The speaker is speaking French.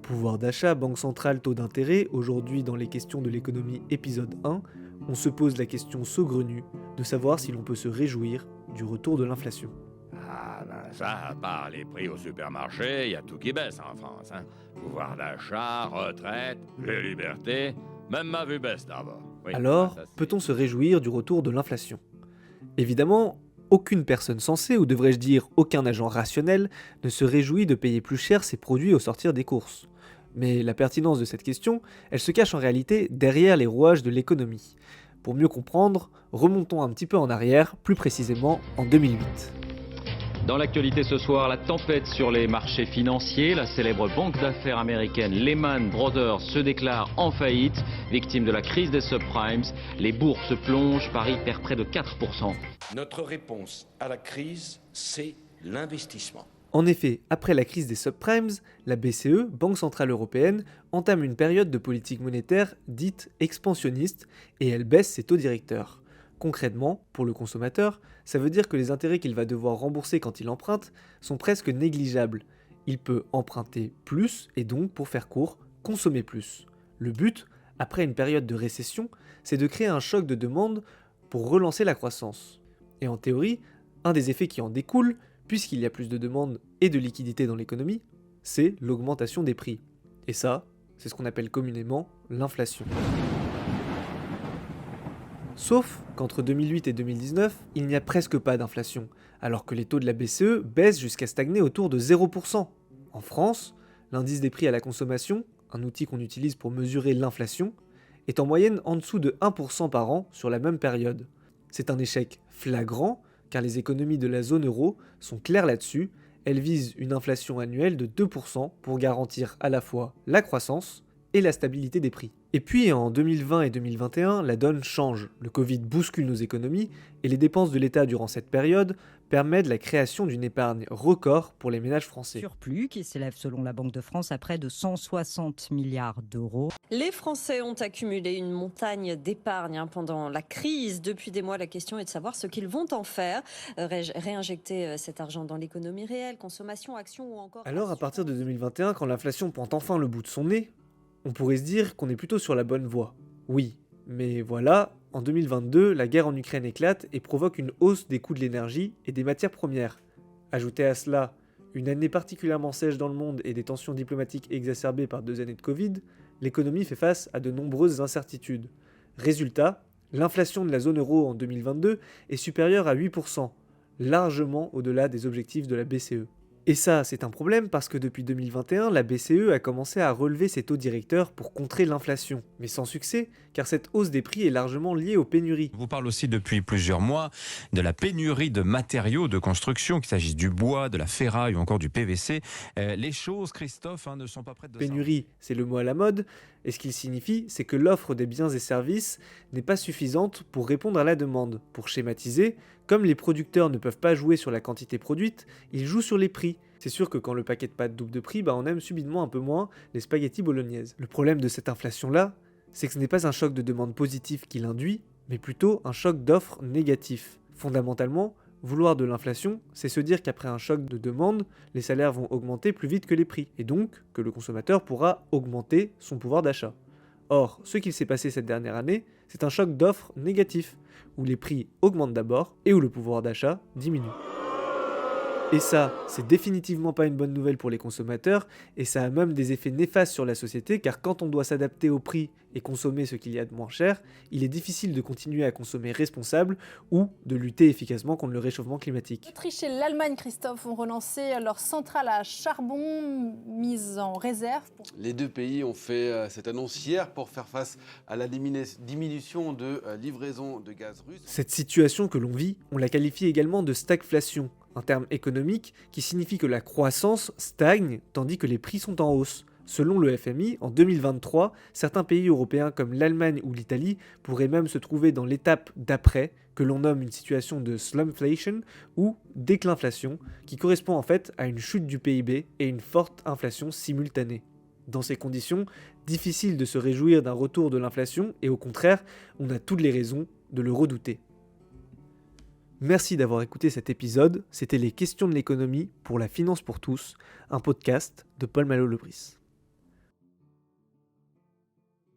Pouvoir d'achat, banque centrale, taux d'intérêt, aujourd'hui dans les questions de l'économie épisode 1, on se pose la question saugrenue de savoir si l'on peut se réjouir du retour de l'inflation. Ah ben ça, à part les prix au supermarché, il y a tout qui baisse en France. Pouvoir d'achat, retraite, les libertés, même ma vue baisse d'abord. Oui, Alors, ça c'est... peut-on se réjouir du retour de l'inflation ? Évidemment, aucune personne sensée, ou devrais-je dire aucun agent rationnel, ne se réjouit de payer plus cher ses produits au sortir des courses. Mais la pertinence de cette question, elle se cache en réalité derrière les rouages de l'économie. Pour mieux comprendre, remontons un petit peu en arrière, plus précisément en 2008. Dans l'actualité ce soir, la tempête sur les marchés financiers. La célèbre banque d'affaires américaine Lehman Brothers se déclare en faillite, victime de la crise des subprimes. Les bourses plongent, Paris perd près de 4%. Notre réponse à la crise, c'est l'investissement. En effet, après la crise des subprimes, la BCE, Banque Centrale Européenne, entame une période de politique monétaire dite expansionniste et elle baisse ses taux directeurs. Concrètement, pour le consommateur, ça veut dire que les intérêts qu'il va devoir rembourser quand il emprunte sont presque négligeables. Il peut emprunter plus et donc, pour faire court, consommer plus. Le but, après une période de récession, c'est de créer un choc de demande pour relancer la croissance. Et en théorie, un des effets qui en découle, puisqu'il y a plus de demande et de liquidité dans l'économie, c'est l'augmentation des prix. Et ça, c'est ce qu'on appelle communément l'inflation. Sauf qu'entre 2008 et 2019, il n'y a presque pas d'inflation, alors que les taux de la BCE baissent jusqu'à stagner autour de 0%. En France, l'indice des prix à la consommation, un outil qu'on utilise pour mesurer l'inflation, est en moyenne en dessous de 1% par an sur la même période. C'est un échec flagrant, car les économies de la zone euro sont claires là-dessus, elles visent une inflation annuelle de 2% pour garantir à la fois la croissance et la stabilité des prix. Et puis en 2020 et 2021, la donne change. Le Covid bouscule nos économies et les dépenses de l'État durant cette période permettent la création d'une épargne record pour les ménages français. Surplus qui s'élève selon la Banque de France à près de 160 milliards d'euros. Les Français ont accumulé une montagne d'épargne pendant la crise. Depuis des mois, la question est de savoir ce qu'ils vont en faire. Réinjecter cet argent dans l'économie réelle, consommation, action ou encore... Alors à partir de 2021, quand l'inflation pointe enfin le bout de son nez, on pourrait se dire qu'on est plutôt sur la bonne voie. Oui, mais voilà, en 2022, la guerre en Ukraine éclate et provoque une hausse des coûts de l'énergie et des matières premières. Ajoutez à cela une année particulièrement sèche dans le monde et des tensions diplomatiques exacerbées par 2 années de Covid, l'économie fait face à de nombreuses incertitudes. Résultat, l'inflation de la zone euro en 2022 est supérieure à 8%, largement au-delà des objectifs de la BCE. Et ça, c'est un problème parce que depuis 2021, la BCE a commencé à relever ses taux directeurs pour contrer l'inflation. Mais sans succès, car cette hausse des prix est largement liée aux pénuries. On vous parle aussi depuis plusieurs mois de la pénurie de matériaux de construction, qu'il s'agisse du bois, de la ferraille ou encore du PVC. Les choses, Christophe, ne sont pas prêtes de Pénurie, c'est le mot à la mode, et ce qu'il signifie, c'est que l'offre des biens et services n'est pas suffisante pour répondre à la demande. Pour schématiser, comme les producteurs ne peuvent pas jouer sur la quantité produite, ils jouent sur les prix. C'est sûr que quand le paquet de pâtes double de prix, on aime subitement un peu moins les spaghettis bolognaises. Le problème de cette inflation-là, c'est que ce n'est pas un choc de demande positif qui l'induit, mais plutôt un choc d'offre négatif. Fondamentalement, vouloir de l'inflation, c'est se dire qu'après un choc de demande, les salaires vont augmenter plus vite que les prix, et donc que le consommateur pourra augmenter son pouvoir d'achat. Or, ce qu'il s'est passé cette dernière année, c'est un choc d'offre négatif, où les prix augmentent d'abord et où le pouvoir d'achat diminue. Et ça, c'est définitivement pas une bonne nouvelle pour les consommateurs, et ça a même des effets néfastes sur la société, car quand on doit s'adapter au prix et consommer ce qu'il y a de moins cher, il est difficile de continuer à consommer responsable ou de lutter efficacement contre le réchauffement climatique. L'Autriche et l'Allemagne, Christophe, vont relancer leur centrale à charbon mise en réserve. Les deux pays ont fait cette annonce hier pour faire face à la diminution de livraison de gaz russe. Cette situation que l'on vit, on la qualifie également de stagflation, un terme économique qui signifie que la croissance stagne tandis que les prix sont en hausse. Selon le FMI, en 2023, certains pays européens comme l'Allemagne ou l'Italie pourraient même se trouver dans l'étape d'après, que l'on nomme une situation de slumflation ou déclinflation, qui correspond en fait à une chute du PIB et une forte inflation simultanée. Dans ces conditions, difficile de se réjouir d'un retour de l'inflation et au contraire, on a toutes les raisons de le redouter. Merci d'avoir écouté cet épisode, c'était les questions de l'économie pour la finance pour tous, un podcast de Paul Malo-Lebris.